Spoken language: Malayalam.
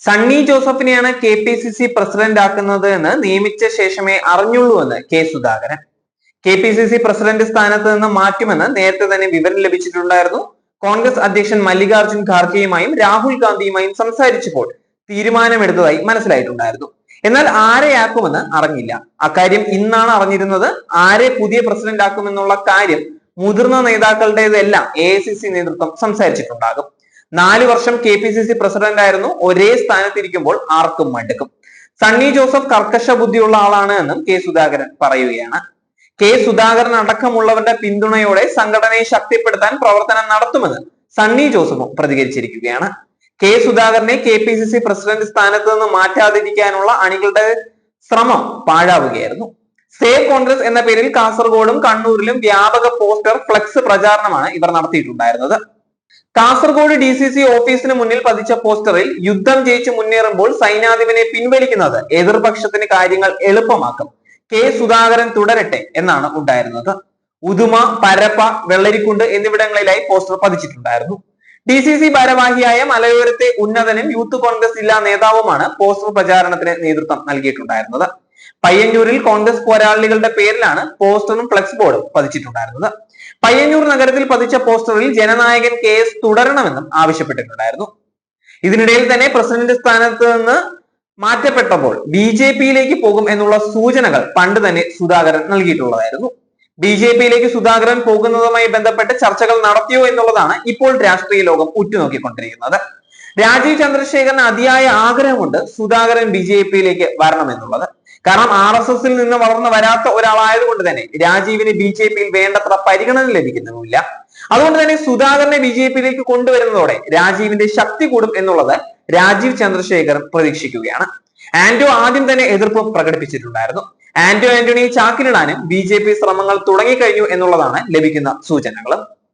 സണ്ണി ജോസഫിനെയാണ് KPCC പ്രസിഡന്റ് ആക്കുന്നത് എന്ന് നിയമിച്ച ശേഷമേ അറിഞ്ഞുള്ളൂ എന്ന് സുധാകരൻ. KPCC പ്രസിഡന്റ് സ്ഥാനത്ത് നിന്ന് മാറ്റുമെന്ന് നേരത്തെ തന്നെ വിവരം ലഭിച്ചിട്ടുണ്ടായിരുന്നു. കോൺഗ്രസ് അധ്യക്ഷൻ മല്ലികാർജുൻ ഖാർഗെയുമായും രാഹുൽ ഗാന്ധിയുമായും സംസാരിച്ചപ്പോൾ തീരുമാനമെടുത്തതായി മനസ്സിലായിട്ടുണ്ടായിരുന്നു. എന്നാൽ ആരെയാക്കുമെന്ന് അറിഞ്ഞില്ല. അക്കാര്യം ഇന്നാണ് അറിഞ്ഞിരുന്നത്. ആരെ പുതിയ പ്രസിഡന്റ് ആക്കുമെന്നുള്ള കാര്യം മുതിർന്ന നേതാക്കളുടേതെല്ലാം AICC നേതൃത്വം സംസാരിച്ചിട്ടുണ്ടാകും. 4 വർഷം KPCC പ്രസിഡന്റ് ആയിരുന്നു. ഒരേ സ്ഥാനത്തിരിക്കുമ്പോൾ ആർക്കും മടുക്കും. സണ്ണി ജോസഫ് കർക്കശ ബുദ്ധിയുള്ള ആളാണ് എന്നും സുധാകരൻ പറയുകയാണ്. സുധാകരൻ അടക്കമുള്ളവരുടെ പിന്തുണയോടെ സംഘടനയെ ശക്തിപ്പെടുത്താൻ പ്രവർത്തനം നടത്തുമെന്ന് സണ്ണി ജോസഫും പ്രതികരിച്ചിരിക്കുകയാണ്. സുധാകരനെ KPCC പ്രസിഡന്റ് സ്ഥാനത്ത് നിന്ന് മാറ്റാതിരിക്കാനുള്ള അണികളുടെ ശ്രമം പാഴാവുകയായിരുന്നു. സേവ് കോൺഗ്രസ് എന്ന പേരിൽ കാസർഗോഡും കണ്ണൂരിലും വ്യാപക പോസ്റ്റർ ഫ്ലെക്സ് പ്രചാരണമാണ് ഇവർ നടത്തിയിട്ടുണ്ടായിരുന്നത്. കാസർഗോഡ് DCC ഓഫീസിന് മുന്നിൽ പതിച്ച പോസ്റ്ററിൽ യുദ്ധം ജയിച്ച് മുന്നേറുമ്പോൾ സൈന്യാധിപനെ പിൻവലിക്കുന്നത് എതിർപക്ഷത്തിന് കാര്യങ്ങൾ എളുപ്പമാക്കും, സുധാകരൻ തുടരട്ടെ എന്നാണ് ഉണ്ടായിരുന്നത്. ഉദുമ, പരപ്പ, വെള്ളരിക്കുണ്ട് എന്നിവിടങ്ങളിലായി പോസ്റ്റർ പതിച്ചിട്ടുണ്ടായിരുന്നു. DCC ഭാരവാഹിയായ മലയോരത്തെ ഉന്നതനും യൂത്ത് കോൺഗ്രസ് ജില്ലാ നേതാവുമാണ് പോസ്റ്റർ പ്രചാരണത്തിന് നേതൃത്വം നൽകിയിട്ടുണ്ടായിരുന്നത്. പയ്യന്നൂരിൽ കോൺഗ്രസ് പോരാളികളുടെ പേരിലാണ് പോസ്റ്ററും ഫ്ലെക്സ് ബോർഡും പതിച്ചിട്ടുണ്ടായിരുന്നത്. പയ്യന്നൂർ നഗരത്തിൽ പതിച്ച പോസ്റ്ററിൽ ജനനായകൻ KS തുടരണമെന്നും ആവശ്യപ്പെട്ടിട്ടുണ്ടായിരുന്നു. ഇതിനിടയിൽ തന്നെ പ്രസിഡന്റ് സ്ഥാനത്ത് നിന്ന് മാറ്റപ്പെട്ടപ്പോൾ BJP-യിലേക്ക് പോകും എന്നുള്ള സൂചനകൾ പണ്ട് തന്നെ സുധാകരൻ നൽകിയിട്ടുള്ളതായിരുന്നു. BJP-യിലേക്ക് സുധാകരൻ പോകുന്നതുമായി ബന്ധപ്പെട്ട് ചർച്ചകൾ നടത്തിയോ എന്നുള്ളതാണ് ഇപ്പോൾ രാഷ്ട്രീയ ലോകം ഉറ്റുനോക്കിക്കൊണ്ടിരിക്കുന്നത്. രാജീവ് ചന്ദ്രശേഖരന് അതിയായ ആഗ്രഹമുണ്ട് സുധാകരൻ BJP-യിലേക്ക് വരണമെന്നുള്ളത്. കാരണം RSS-ൽ നിന്ന് വളർന്നു വരാത്ത ഒരാളായതുകൊണ്ട് തന്നെ രാജീവിന് BJP-യിൽ വേണ്ടത്ര പരിഗണന ലഭിക്കുന്നുമില്ല. അതുകൊണ്ട് തന്നെ സുധാകരനെ BJP-യിലേക്ക് കൊണ്ടുവരുന്നതോടെ രാജീവിന്റെ ശക്തി കൂടും എന്നുള്ളത് രാജീവ് ചന്ദ്രശേഖരൻ പ്രതീക്ഷിക്കുകയാണ്. ആന്റോ ആദ്യം തന്നെ എതിർപ്പ് പ്രകടിപ്പിച്ചിട്ടുണ്ടായിരുന്നു. ആന്റോ ആന്റണിയെ ചാക്കിലിടാനും BJP ശ്രമങ്ങൾ തുടങ്ങിക്കഴിഞ്ഞു എന്നുള്ളതാണ് ലഭിക്കുന്ന സൂചനകൾ.